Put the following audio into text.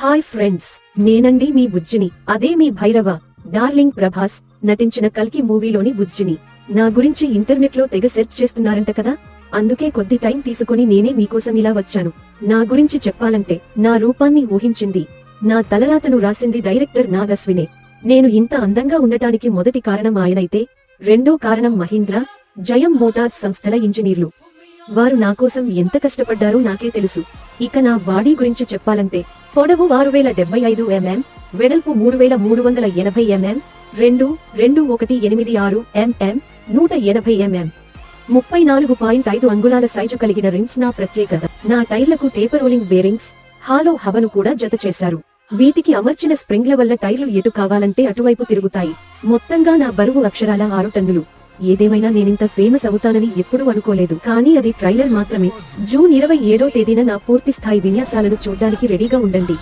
Hi friends, నేనండి మీ బుజ్జిని. అదే మీ Bhairava. Darling Prabhas నటించిన కల్కి మూవీలోని బుజ్జిని. నా గురించి ఇంటర్నెట్ లో తెగ సెర్చ్ చేస్తున్నారంట కదా, అందుకే కొద్ది టైం తీసుకొని నేనే మీకోసం ఇలా వచ్చాను. నా గురించి చెప్పాలంటే నా రూపాన్ని ఊహించింది, నా తలరాతను రాసింది డైరెక్టర్ నాగస్వినే. నేను ఇంత అందంగా ఉండటానికి మొదటి కారణం ఆయనైతే, రెండో కారణం మహీంద్ర, జయం మోటార్స్ సంస్థల ఇంజనీర్లు. వారు నాకోసం ఎంత కష్టపడ్డారో నాకే తెలుసు. ఇక నా బాడీ గురించి చెప్పాలంటే, పొడవు 6075 mm, వెడల్పు 3380 mm, 2.2186 mm, 180 mm, 34.5 అంగుళాల సైజు కలిగిన రిమ్స్ నా ప్రత్యేకత. నా టైర్లకు టేపరోలింగ్ బేరింగ్స్, హాలో హబను కూడా జత చేశారు. వీటికి అమర్చిన స్ప్రింగ్ల వల్ల టైర్లు ఎటు కావాలంటే అటువైపు తిరుగుతాయి. మొత్తంగా నా బరువు అక్షరాల 6 టన్నులు. ఏదేమైనా నేనింత ఫేమస్ అవుతానని ఎప్పుడూ అనుకోలేదు, కానీ అది ట్రైలర్ మాత్రమే. జూన్ 27వ తేదీన నా పూర్తి స్థాయి విన్యాసాలను చూడ్డానికి రెడీగా ఉండండి.